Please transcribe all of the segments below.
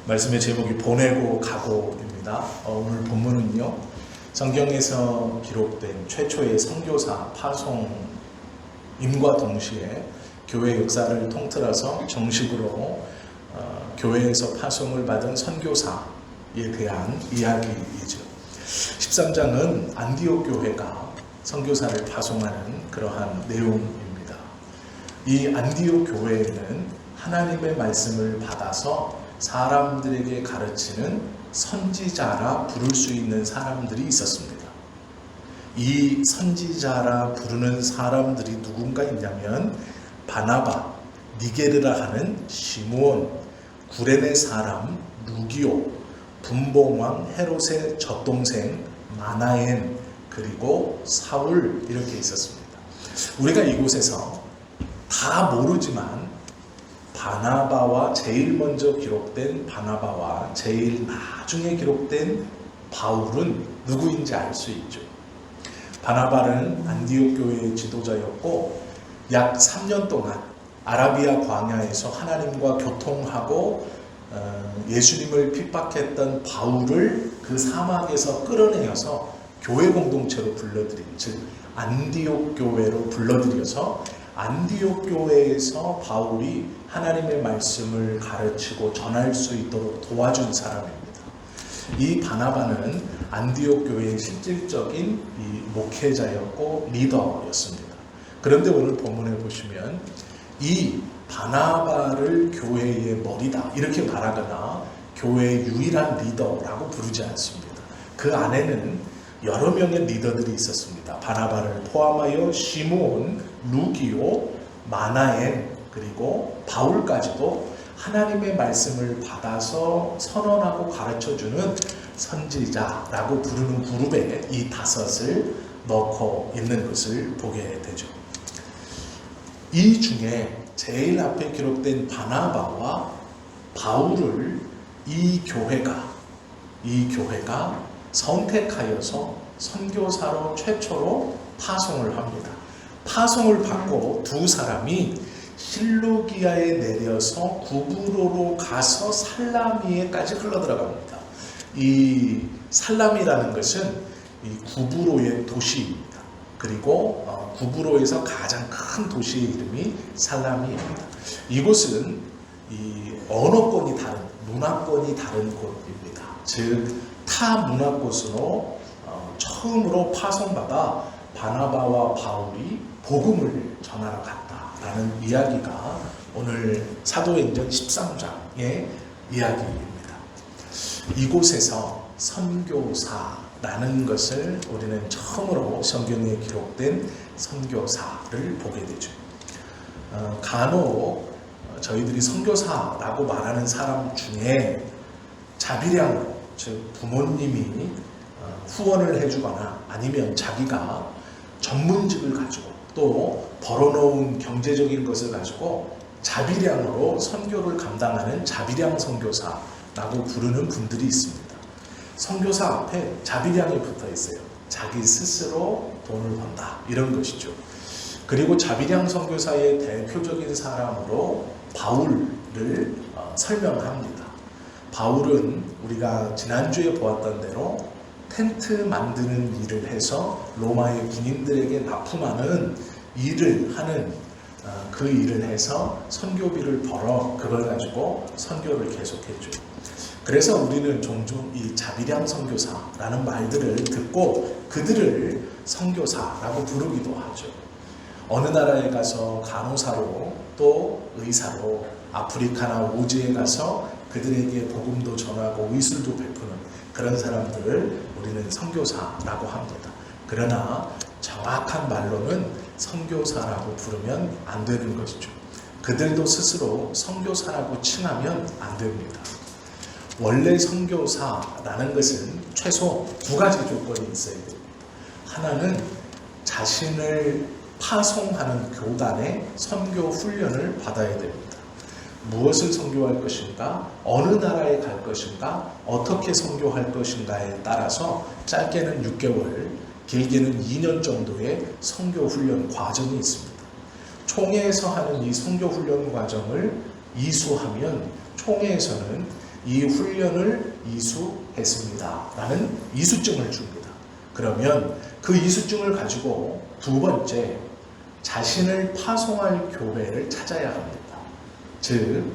말씀의 제목이 보내고 가고입니다. 오늘 본문은요, 성경에서 기록된 최초의 선교사 파송임과 동시에 교회 역사를 통틀어서 정식으로 교회에서 파송을 받은 선교사에 대한 이야기이죠. 13장은 안디옥 교회가 선교사를 파송하는 그러한 내용입니다. 이 안디옥 교회에는 하나님의 말씀을 받아서 사람들에게 가르치는 선지자라 부를 수 있는 사람들이 있었습니다. 이 선지자라 부르는 사람들이 누군가 있냐면 바나바, 니게르라 하는 시므온, 구레네 사람 루기오, 분봉왕 헤롯의 젖동생 마나엔, 그리고 사울, 이렇게 있었습니다. 우리가 이곳에서 다 모르지만 바나바와 제일 먼저 기록된 바나바와 제일 나중에 기록된 바울은 누구인지 알 수 있죠. 바나바는 안디옥 교회의 지도자였고 약 3년 동안 아라비아 광야에서 하나님과 교통하고 예수님을 핍박했던 바울을 그 사막에서 끌어내어서 교회 공동체로 불러들인, 즉 안디옥 교회로 불러들여서 안디옥 교회에서 바울이 하나님의 말씀을 가르치고 전할 수 있도록 도와준 사람입니다. 이 바나바는 안디옥 교회의 실질적인 이 목회자였고 리더였습니다. 그런데 오늘 본문에 보시면 이 바나바를 교회의 머리다 이렇게 말하거나 교회의 유일한 리더라고 부르지 않습니다. 그 안에는 여러 명의 리더들이 있었습니다. 바나바를 포함하여 시므온, 루기오, 마나엔, 그리고 바울까지도 하나님의 말씀을 받아서 선언하고 가르쳐주는 선지자라고 부르는 그룹에 이 다섯을 넣고 있는 것을 보게 되죠. 이 중에 제일 앞에 기록된 바나바와 바울을 이 교회가 선택하여서 선교사로 최초로 파송을 합니다. 파송을 받고 두 사람이 실루기아에 내려서 구브로로 가서 살라미에까지 흘러들어갑니다. 이 살라미라는 것은 이 구브로의 도시입니다. 그리고 구브로에서 가장 큰 도시의 이름이 살라미입니다. 이곳은 이 언어권이 다른, 문화권이 다른 곳입니다. 즉 타 문화곳으로 처음으로 파송받아 바나바와 바울이 복음을 전하러 갔다라는 이야기가 오늘 사도행전 13장의 이야기입니다. 이곳에서 선교사라는 것을 우리는 처음으로 성경에 기록된 선교사를 보게 되죠. 간혹 저희들이 선교사라고 말하는 사람 중에 자비량으로, 즉 부모님이 후원을 해주거나 아니면 자기가 전문직을 가지고 또 벌어놓은 경제적인 것을 가지고 자비량으로 선교를 감당하는 자비량 선교사라고 부르는 분들이 있습니다. 선교사 앞에 자비량이 붙어 있어요. 자기 스스로 돈을 번다, 이런 것이죠. 그리고 자비량 선교사의 대표적인 사람으로 바울을 설명합니다. 바울은 우리가 지난주에 보았던 대로 텐트 만드는 일을 해서 로마의 군인들에게 납품하는 일을 하는 그 일을 해서 선교비를 벌어 그걸 가지고 선교를 계속했죠. 그래서 우리는 종종 이 자비량 선교사라는 말들을 듣고 그들을 선교사라고 부르기도 하죠. 어느 나라에 가서 간호사로 또 의사로 아프리카나 오지에 가서 그들에게 복음도 전하고 의술도 베푸는 그런 사람들을 우리는 선교사라고 합니다. 그러나 정확한 말로는 선교사라고 부르면 안 되는 것이죠. 그들도 스스로 선교사라고 칭하면 안 됩니다. 원래 선교사라는 것은 최소 두 가지 조건이 있어야 됩니다. 하나는 자신을 파송하는 교단의 선교 훈련을 받아야 됩니다. 무엇을 선교할 것인가, 어느 나라에 갈 것인가, 어떻게 선교할 것인가에 따라서 짧게는 6개월, 길게는 2년 정도의 선교 훈련 과정이 있습니다. 총회에서 하는 이 선교 훈련 과정을 이수하면 총회에서는 이 훈련을 이수했습니다 라는 이수증을 줍니다. 그러면 그 이수증을 가지고 두 번째, 자신을 파송할 교회를 찾아야 합니다. 즉,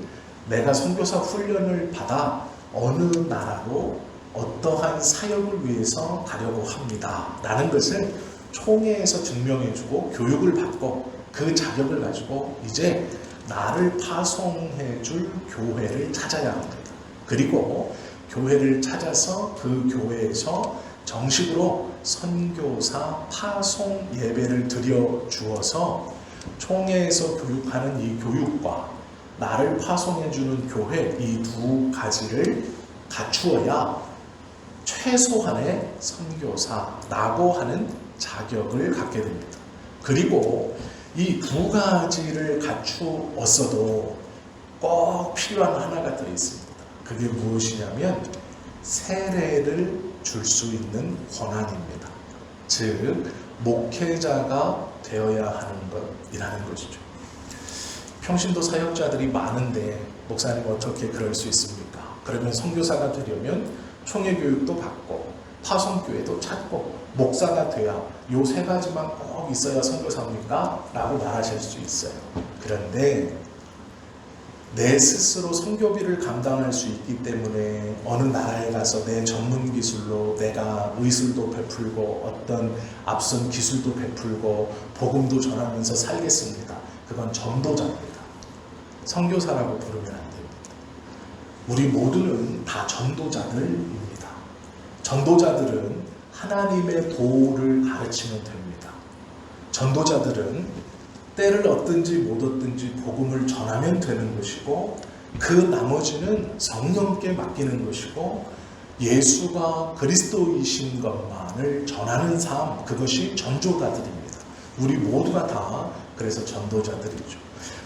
내가 선교사 훈련을 받아 어느 나라로 어떠한 사역을 위해서 가려고 합니다 라는 것을 총회에서 증명해주고 교육을 받고 그 자격을 가지고 이제 나를 파송해줄 교회를 찾아야 합니다. 그리고 교회를 찾아서 그 교회에서 정식으로 선교사 파송 예배를 드려 주어서 총회에서 교육하는 이 교육과 나를 파송해주는 교회, 이 두 가지를 갖추어야 최소한의 선교사라고 하는 자격을 갖게 됩니다. 그리고 이 두 가지를 갖추었어도 꼭 필요한 하나가 더 있습니다. 그게 무엇이냐면 세례를 줄 수 있는 권한입니다. 즉, 목회자가 되어야 하는 것이라는 것이죠. 평신도 사역자들이 많은데 목사님 어떻게 그럴 수 있습니까? 그러면 선교사가 되려면 총회 교육도 받고 파송교회도 찾고 목사가 돼야 요 세 가지만 꼭 있어야 선교사입니까? 라고 말하실 수 있어요. 그런데 내 스스로 선교비를 감당할 수 있기 때문에 어느 나라에 가서 내 전문 기술로 내가 의술도 베풀고 어떤 앞선 기술도 베풀고 복음도 전하면서 살겠습니다. 그건 전도자입니다. 선교사라고 부르면 안 됩니다. 우리 모두는 다 전도자들입니다. 전도자들은 하나님의 도를 가르치면 됩니다. 전도자들은 때를 얻든지 못 얻든지 복음을 전하면 되는 것이고 그 나머지는 성령께 맡기는 것이고 예수가 그리스도이신 것만을 전하는 삶, 그것이 전도자들입니다. 우리 모두가 다 그래서 전도자들이죠.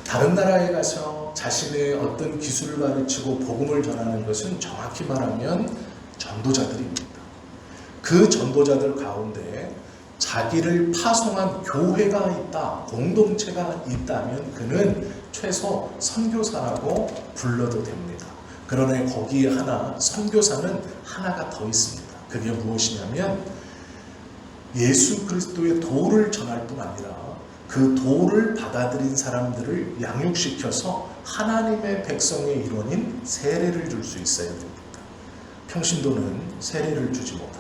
다른 나라에 가서 자신의 어떤 기술을 가르치고 복음을 전하는 것은 정확히 말하면 전도자들입니다. 그 전도자들 가운데 자기를 파송한 교회가 있다, 공동체가 있다면 그는 최소 선교사라고 불러도 됩니다. 그러나 거기에 선교사는 하나가 더 있습니다. 그게 무엇이냐면 예수 그리스도의 도를 전할 뿐 아니라 그 도를 받아들인 사람들을 양육시켜서 하나님의 백성의 일원인 세례를 줄 수 있어야 됩니다. 평신도는 세례를 주지 못합니다.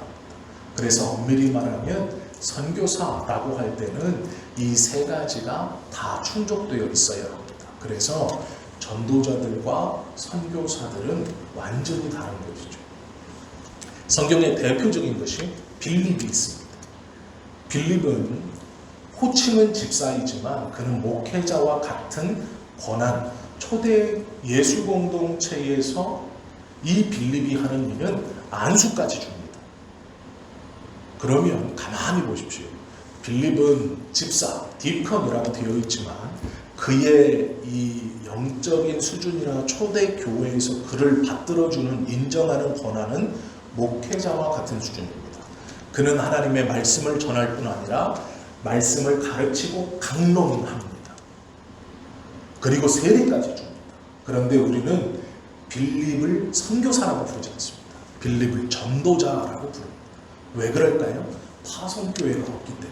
그래서 엄밀히 말하면 선교사라고 할 때는 이 세 가지가 다 충족되어 있어야 합니다. 그래서 전도자들과 선교사들은 완전히 다른 것이죠. 성경의 대표적인 것이 빌립이 있습니다. 빌립은 호칭은 집사이지만 그는 목회자와 같은 권한, 초대 예수 공동체에서 이 빌립이 하는 일은 안수까지 줍니다. 그러면 가만히 보십시오. 빌립은 집사, 디컨이라고 되어 있지만 그의 이 영적인 수준이나 초대 교회에서 그를 받들어주는, 인정하는 권한은 목회자와 같은 수준입니다. 그는 하나님의 말씀을 전할 뿐 아니라 말씀을 가르치고 강론합니다. 그리고 세례까지 줍니다. 그런데 우리는 빌립을 선교사라고 부르지 않습니다. 빌립을 전도자라고 부릅니다. 왜 그럴까요? 파송교회가 없기 때문에.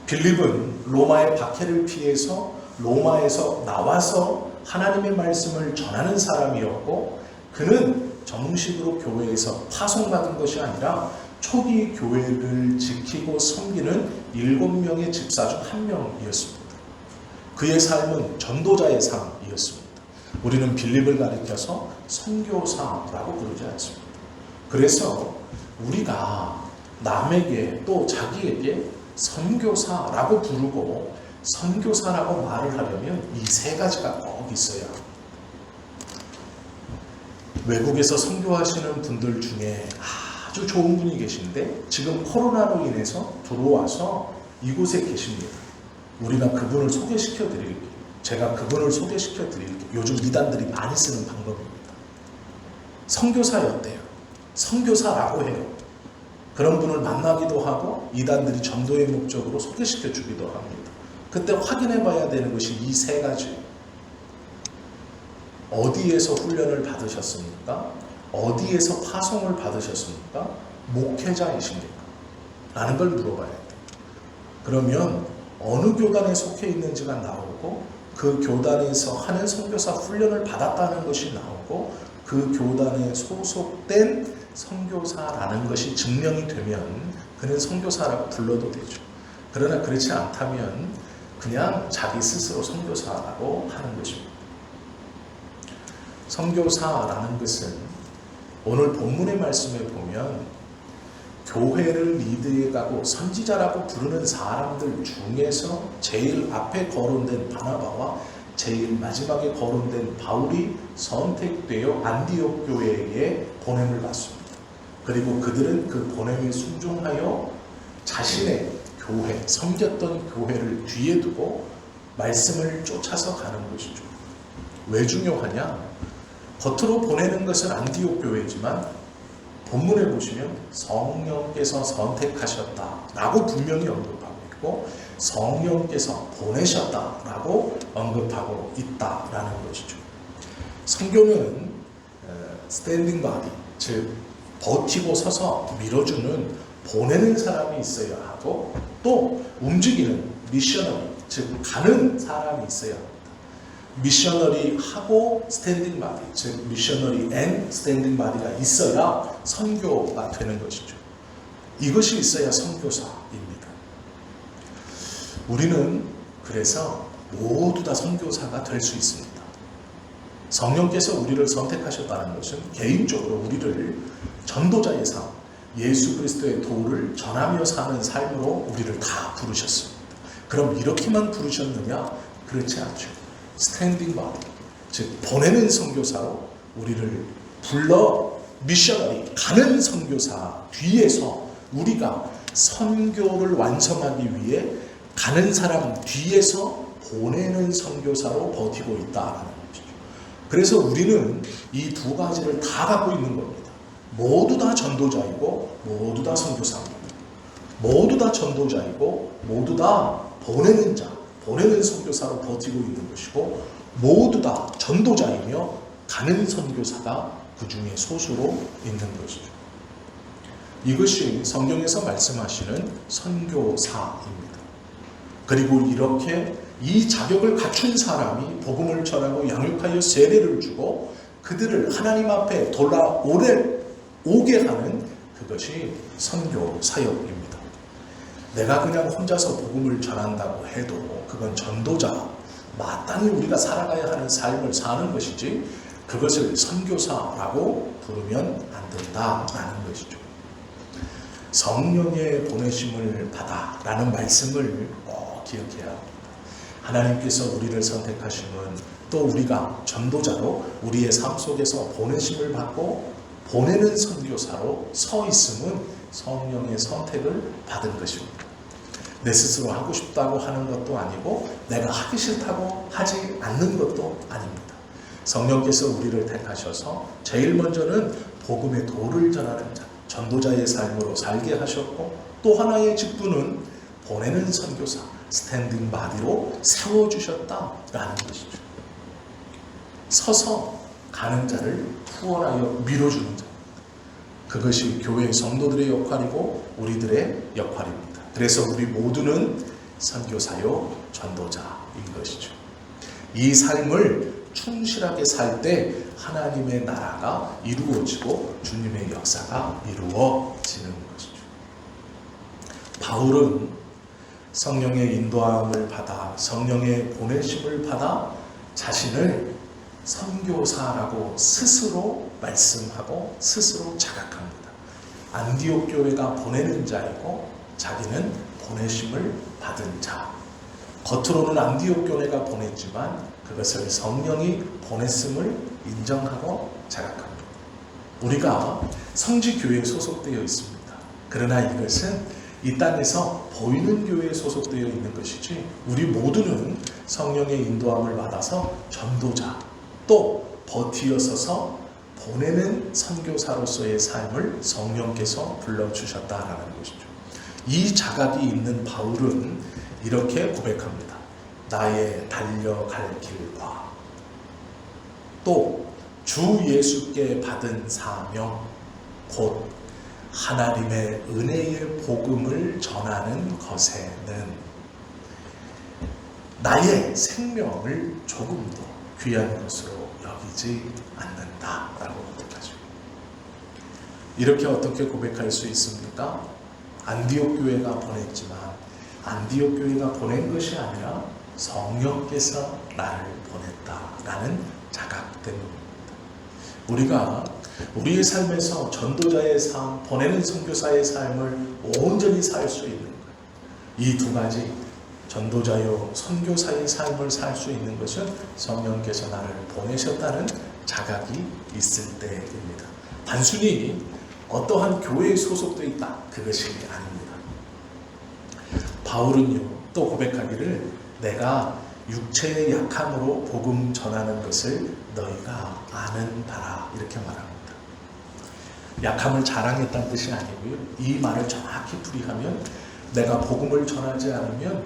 빌립은 로마의 박해를 피해서 로마에서 나와서 하나님의 말씀을 전하는 사람이었고 그는 정식으로 교회에서 파송받은 것이 아니라 초기 교회를 지키고 섬기는 7명의 집사 중 한 명이었습니다. 그의 삶은 전도자의 삶이었습니다. 우리는 빌립을 가리켜서 선교사라고 부르지 않습니다. 그래서 우리가 남에게 또 자기에게 선교사라고 부르고 선교사라고 말을 하려면 이 세 가지가 꼭 있어야 합니다. 외국에서 선교하시는 분들 중에 아주 좋은 분이 계신데 지금 코로나로 인해서 들어와서 이곳에 계십니다. 우리가 그분을 소개시켜 드릴게요. 제가 그분을 소개시켜 드릴게요. 요즘 이단들이 많이 쓰는 방법입니다. 선교사였대요. 선교사라고 해요. 그런 분을 만나기도 하고 이단들이 전도의 목적으로 소개시켜 주기도 합니다. 그때 확인해 봐야 되는 것이 이 세 가지예요. 어디에서 훈련을 받으셨습니까? 어디에서 파송을 받으셨습니까? 목회자이십니까? 라는 걸 물어봐야 돼요. 그러면 어느 교단에 속해 있는지가 나오고 그 교단에서 하는 선교사 훈련을 받았다는 것이 나오고 그 교단에 소속된 선교사라는 것이 증명이 되면 그는 선교사라고 불러도 되죠. 그러나 그렇지 않다면 그냥 자기 스스로 선교사라고 하는 것입니다. 선교사라는 것은 오늘 본문의 말씀에 보면 교회를 리드해가고 선지자라고 부르는 사람들 중에서 제일 앞에 거론된 바나바와 제일 마지막에 거론된 바울이 선택되어 안디옥 교회에 보냄을 받습니다. 그리고 그들은 그 보냄에 순종하여 자신의 교회, 섬겼던 교회를 뒤에 두고 말씀을 쫓아서 가는 것이죠. 왜 중요하냐? 겉으로 보내는 것은 안디옥 교회지만 본문에 보시면 성령께서 선택하셨다라고 분명히 언급하고 있고 성령께서 보내셨다라고 언급하고 있다라는 것이죠. 선교는 스탠딩 바디, 즉 버티고 서서 밀어주는 보내는 사람이 있어야 하고 또 움직이는 미셔너리, 즉 가는 사람이 있어야 합니다. 미셔너리 하고 스탠딩 바디, 즉 미셔너리 앤 스탠딩 바디가 있어야 선교가 되는 것이죠. 이것이 있어야 선교사입니다. 우리는 그래서 모두 다 선교사가 될 수 있습니다. 성령께서 우리를 선택하셨다는 것은 개인적으로 우리를 전도자의 삶, 예수 그리스도의 도를 전하며 사는 삶으로 우리를 다 부르셨습니다. 그럼 이렇게만 부르셨느냐? 그렇지 않죠. 스탠딩 바디, 즉 보내는 선교사로 우리를 불러 미셔너리, 가는 선교사 뒤에서 우리가 선교를 완성하기 위해 가는 사람 뒤에서 보내는 선교사로 버티고 있다라는 것이죠. 그래서 우리는 이 두 가지를 다 갖고 있는 겁니다. 모두 다 전도자이고 모두 다 선교사입니다. 모두 다 전도자이고 모두 다 보내는 자, 보내는 선교사로 버티고 있는 것이고 모두 다 전도자이며 가는 선교사가 그 중에 소수로 있는 것이죠. 이것이 성경에서 말씀하시는 선교사입니다. 그리고 이렇게 이 자격을 갖춘 사람이 복음을 전하고 양육하여 세례를 주고 그들을 하나님 앞에 오게 하는 그것이 선교 사역입니다. 내가 그냥 혼자서 복음을 전한다고 해도 그건 전도자, 마땅히 우리가 살아가야 하는 삶을 사는 것이지 그것을 선교사라고 부르면 안 된다라는 것이죠. 성령의 보내심을 받아 라는 말씀을 꼭 기억해야 합니다. 하나님께서 우리를 선택하심은 또 우리가 전도자로 우리의 삶 속에서 보내심을 받고 보내는 선교사로 서 있음은 성령의 선택을 받은 것입니다. 내 스스로 하고 싶다고 하는 것도 아니고 내가 하기 싫다고 하지 않는 것도 아닙니다. 성령께서 우리를 택하셔서 제일 먼저는 복음의 도를 전하는 자, 전도자의 삶으로 살게 하셨고 또 하나의 직분은 보내는 선교사, 스탠딩 바디로 세워주셨다라는 것이죠. 서서 가는 자를 후원하여 밀어주는 자. 그것이 교회 성도들의 역할이고 우리들의 역할입니다. 그래서 우리 모두는 선교사요 전도자인 것이죠. 이 삶을 충실하게 살 때 하나님의 나라가 이루어지고 주님의 역사가 이루어지는 것이죠. 바울은 성령의 인도함을 받아 성령의 보내심을 받아 자신을 선교사라고 스스로 말씀하고 스스로 자각합니다. 안디옥 교회가 보내는 자이고 자기는 보내심을 받은 자. 겉으로는 안디옥 교회가 보냈지만 그것을 성령이 보냈음을 인정하고 자각합니다. 우리가 성지교회에 소속되어 있습니다. 그러나 이것은 이 땅에서 보이는 교회에 소속되어 있는 것이지 우리 모두는 성령의 인도함을 받아서 전도자 또 버티어서서 보내는 선교사로서의 삶을 성령께서 불러주셨다라는 것이죠. 이 자각이 있는 바울은 이렇게 고백합니다. 나의 달려갈 길과 또 주 예수께 받은 사명 곧 하나님의 은혜의 복음을 전하는 것에는 나의 생명을 조금도 귀한 것으로 여기지 않는다라고 고백하죠. 이렇게 어떻게 고백할 수 있습니까? 안디옥 교회가 보냈지만 안디옥 교회가 보낸 것이 아니라 성령께서 나를 보냈다라는 자각 때문입니다. 우리가 우리의 삶에서 전도자의 삶, 보내는 선교사의 삶을 온전히 살 수 있는 것, 이 두 가지 전도자요 선교사의 삶을 살 수 있는 것은 성령께서 나를 보내셨다는 자각이 있을 때입니다. 단순히 어떠한 교회에 소속되어 있다, 그것이 아닙니다. 바울은요 또 고백하기를 내가 육체의 약함으로 복음 전하는 것을 너희가 아는 바라 이렇게 말합니다. 약함을 자랑했다는 뜻이 아니고요, 이 말을 정확히 풀이하면 내가 복음을 전하지 않으면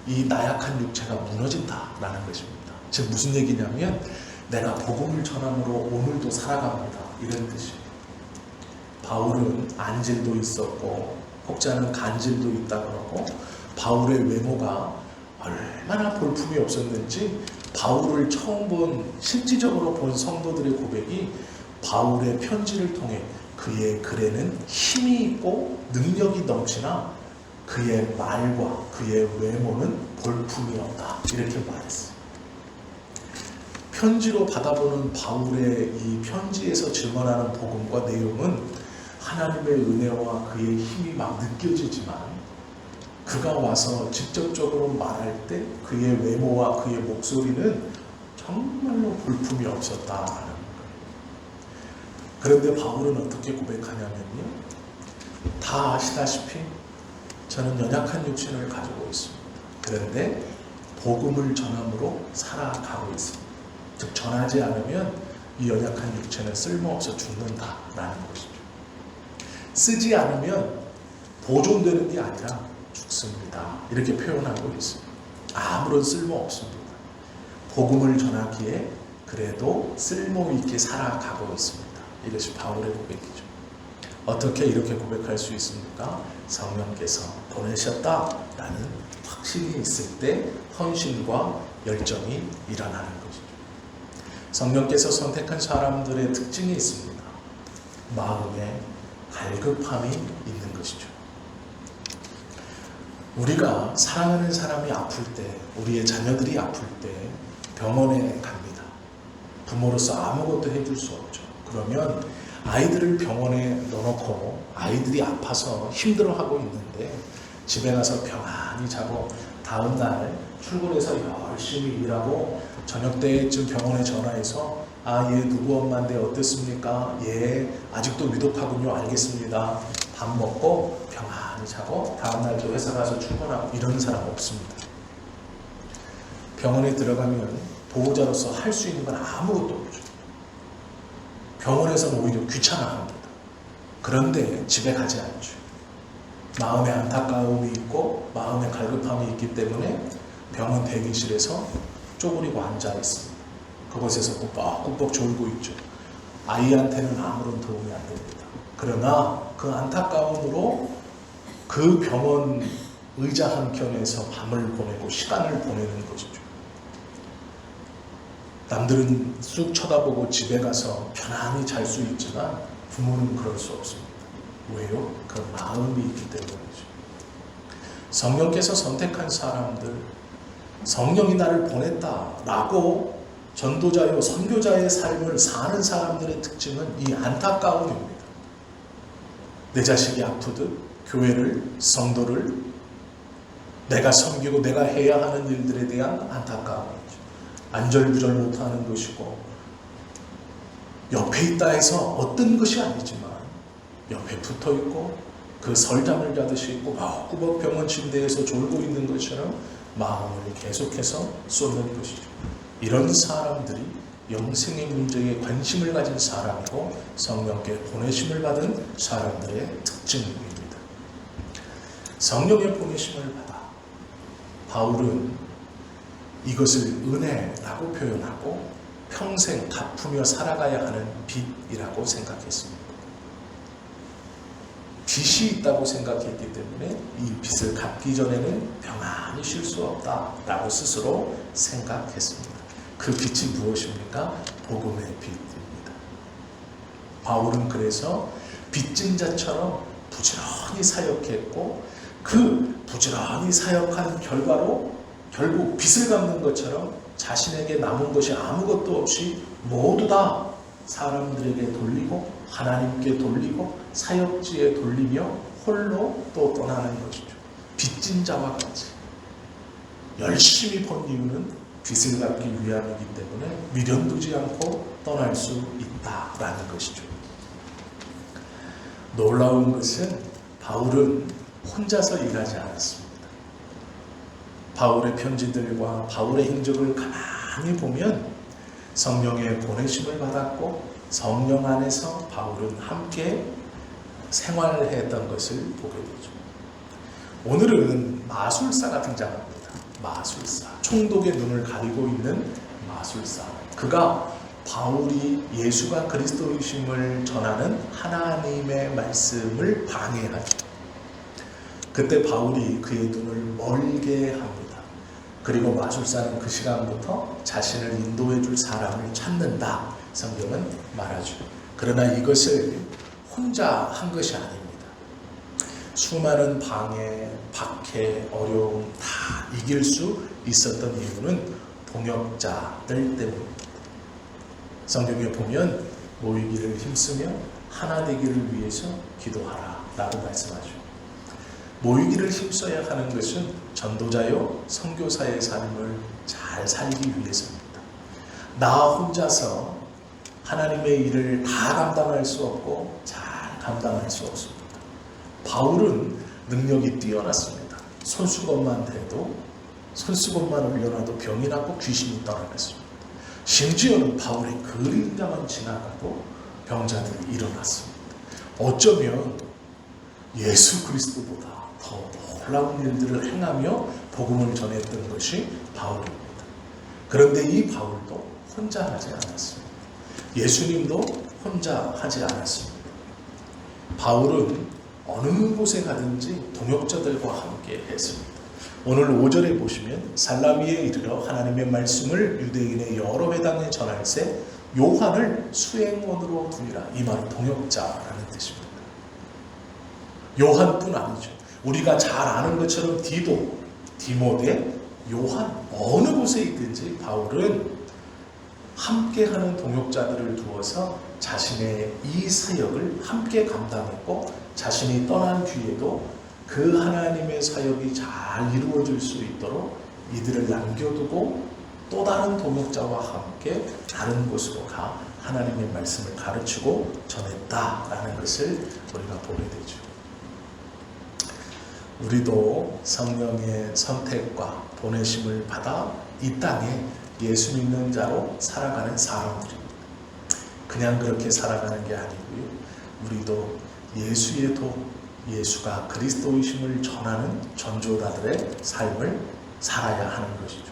이 나약한 육체가 무너진다라는 것입니다. 즉 무슨 얘기냐면 내가 복음을 전함으로 오늘도 살아갑니다, 이런 뜻이에요. 바울은 안질도 있었고 혹자는 간질도 있다 그러고 바울의 외모가 얼마나 볼품이 없었는지 바울을 처음 본 실질적으로 본 성도들의 고백이 바울의 편지를 통해 그의 글에는 힘이 있고 능력이 넘치나 그의 말과 그의 외모는 볼품이 없다, 이렇게 말했어요. 편지로 받아보는 바울의 이 편지에서 증언하는 복음과 내용은 하나님의 은혜와 그의 힘이 막 느껴지지만 그가 와서 직접적으로 말할 때 그의 외모와 그의 목소리는 정말로 볼품이 없었다라는 거예요. 그런데 바울은 어떻게 고백하냐면요, 다 아시다시피 저는 연약한 육신을 가지고 있습니다. 그런데 복음을 전함으로 살아가고 있습니다. 즉 전하지 않으면 이 연약한 육체는 쓸모없어 죽는다라는 것이죠. 쓰지 않으면 보존되는 게 아니라 죽습니다, 이렇게 표현하고 있습니다. 아무런 쓸모 없습니다. 복음을 전하기에 그래도 쓸모 있게 살아가고 있습니다. 이것이 바울의 고백이죠. 어떻게 이렇게 고백할 수 있습니까? 성령께서 보내셨다라는 확신이 있을 때 헌신과 열정이 일어나는 것이죠. 성령께서 선택한 사람들의 특징이 있습니다. 마음에 갈급함이 있는 것이죠. 우리가 사랑하는 사람이 아플 때, 우리의 자녀들이 아플 때 병원에 갑니다. 부모로서 아무것도 해줄 수 없죠. 그러면 아이들을 병원에 넣어놓고 아이들이 아파서 힘들어하고 있는데 집에 가서 평안히 자고 다음날 출근해서 열심히 일하고 저녁 때쯤 병원에 전화해서 얘 누구 엄마인데 어땠습니까? 아직도 위독하군요. 알겠습니다. 밥 먹고 평안히 자고 다음날 또 회사 가서 출근하고 이런 사람 없습니다. 병원에 들어가면 보호자로서 할 수 있는 건 아무것도 없죠. 병원에서는 오히려 귀찮아합니다. 그런데 집에 가지 않죠. 마음에 안타까움이 있고 마음에 갈급함이 있기 때문에 병원 대기실에서 쪼그리고 앉아 있습니다. 그곳에서 꾸벅꾸벅 졸고 있죠. 아이한테는 아무런 도움이 안 됩니다. 그러나 그 안타까움으로 그 병원 의자 한켠에서 밤을 보내고 시간을 보내는 것이죠. 남들은 쑥 쳐다보고 집에 가서 편안히 잘 수 있지만 부모는 그럴 수 없습니다. 왜요? 그 마음이 있기 때문이죠. 성령께서 선택한 사람들, 성령이 나를 보냈다라고 전도자요 선교자의 삶을 사는 사람들의 특징은 이 안타까움입니다. 내 자식이 아프듯 교회를, 성도를 내가 섬기고 내가 해야 하는 일들에 대한 안타까움이죠. 안절부절 못하는 것이고 옆에 있다 해서 어떤 것이 아니지만 옆에 붙어있고 그 설잠을 자듯이 꾸벅꾸벅 병원 침대에서 졸고 있는 것처럼 마음을 계속해서 쏟는 것이죠. 이런 사람들이 영생의 문제에 관심을 가진 사람이고 성령께 보내심을 받은 사람들의 특징입니다. 성령의 보내심을 받아 바울은 이것을 은혜라고 표현하고 평생 갚으며 살아가야 하는 빚이라고 생각했습니다. 빚이 있다고 생각했기 때문에 이 빚을 갚기 전에는 평안히 쉴 수 없다라고 스스로 생각했습니다. 그 빚이 무엇입니까? 복음의 빚입니다. 바울은 그래서 빚진 자처럼 부지런히 사역했고 그 부지런히 사역한 결과로 결국 빚을 갚는 것처럼 자신에게 남은 것이 아무것도 없이 모두 다 사람들에게 돌리고 하나님께 돌리고 사역지에 돌리며 홀로 또 떠나는 것이죠. 빚진 자와 같이 열심히 번 이유는 빚을 갚기 위함이기 때문에 미련두지 않고 떠날 수 있다라는 것이죠. 놀라운 것은 바울은 혼자서 일하지 않았습니다. 바울의 편지들과 바울의 행적을 가만히 보면 성령의 보내심을 받았고 성령 안에서 바울은 함께 생활했던 것을 보게 되죠. 오늘은 마술사가 등장합니다. 마술사, 총독의 눈을 가리고 있는 마술사. 그가 바울이 예수가 그리스도이심을 전하는 하나님의 말씀을 방해하죠. 그때 바울이 그의 눈을 멀게 합니다. 그리고 마술사는 그 시간부터 자신을 인도해 줄 사람을 찾는다. 성경은 말하죠. 그러나 이것을 혼자 한 것이 아닙니다. 수많은 방해, 박해, 어려움 다 이길 수 있었던 이유는 동역자들 때문입니다. 성경에 보면 모이기를 힘쓰며 하나 되기를 위해서 기도하라 라고 말씀하죠. 모이기를 힘써야 하는 것은 전도자요 선교사의 삶을 잘 살기 위해서입니다. 나 혼자서 하나님의 일을 다 감당할 수 없고 잘 감당할 수 없습니다. 바울은 능력이 뛰어났습니다. 손수건만 대도 손수건만 올려놔도 병이 낫고 귀신이 떠나갔습니다. 심지어는 바울의 그림자만 지나가도 병자들이 일어났습니다. 어쩌면 예수 그리스도보다 더 놀라운 일들을 행하며 복음을 전했던 것이 바울입니다. 그런데 이 바울도 혼자 하지 않았습니다. 예수님도 혼자 하지 않았습니다. 바울은 어느 곳에 가든지 동역자들과 함께 했습니다. 오늘 5절에 보시면 살라미에 이르러 하나님의 말씀을 유대인의 여러 회당에 전할세 요한을 수행원으로 두니라. 이 말은 동역자라는 뜻입니다. 요한뿐 아니죠. 우리가 잘 아는 것처럼 디도, 디모데, 요한 어느 곳에 있든지 바울은 함께하는 동역자들을 두어서 자신의 이 사역을 함께 감당했고 자신이 떠난 뒤에도 그 하나님의 사역이 잘 이루어질 수 있도록 이들을 남겨두고 또 다른 동역자와 함께 다른 곳으로 가 하나님의 말씀을 가르치고 전했다라는 것을 우리가 보게 되죠. 우리도 성령의 선택과 보내심을 받아 이 땅에 예수 믿는 자로 살아가는 사람들입니다. 그냥 그렇게 살아가는 게 아니고요. 우리도 예수의 도, 예수가 그리스도이심을 전하는 전도자들의 삶을 살아야 하는 것이죠.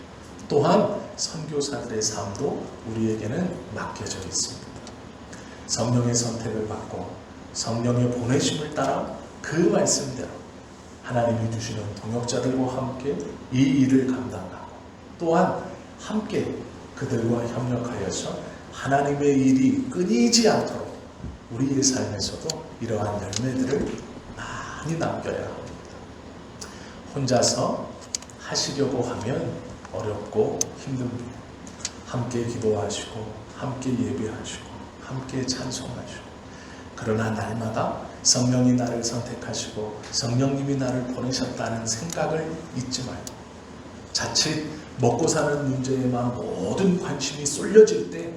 또한 선교사들의 삶도 우리에게는 맡겨져 있습니다. 성령의 선택을 받고 성령의 보내심을 따라 그 말씀대로 하나님이 주시는 동역자들과 함께 이 일을 감당하고 또한 함께 그들과 협력하여서 하나님의 일이 끊이지 않도록 우리의 삶에서도 이러한 열매들을 많이 남겨야 합니다. 혼자서 하시려고 하면 어렵고 힘듭니다. 함께 기도하시고 함께 예배하시고 함께 찬송하시고 그러나 날마다 성령이 나를 선택하시고 성령님이 나를 보내셨다는 생각을 잊지 말고 자칫 먹고 사는 문제에만 모든 관심이 쏠려질 때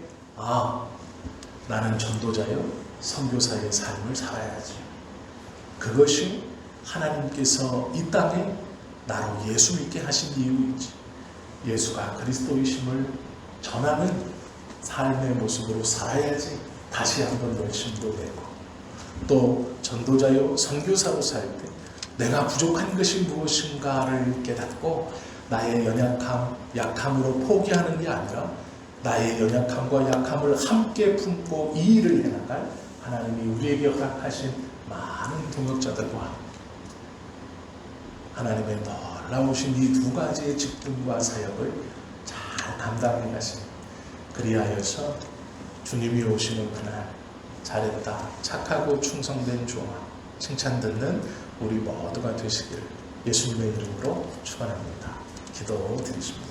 나는 전도자요 선교사의 삶을 살아야지. 그것이 하나님께서 이 땅에 나로 예수 믿게 하신 이유이지. 예수가 그리스도이심을 전하는 삶의 모습으로 살아야지 다시 한번 열심도 되고 또 전도자요 선교사로 살 때 내가 부족한 것이 무엇인가를 깨닫고 나의 연약함, 약함으로 포기하는 게 아니라 나의 연약함과 약함을 함께 품고 이 일을 해나갈 하나님이 우리에게 허락하신 많은 동역자들과 하나님의 놀라우신 이 두 가지의 직분과 사역을 잘 감당해 가시는, 그리하여서 주님이 오시는 그날 잘했다, 착하고 충성된 종아, 칭찬 듣는 우리 모두가 되시기를 예수님의 이름으로 축원합니다. 기도드리십니다.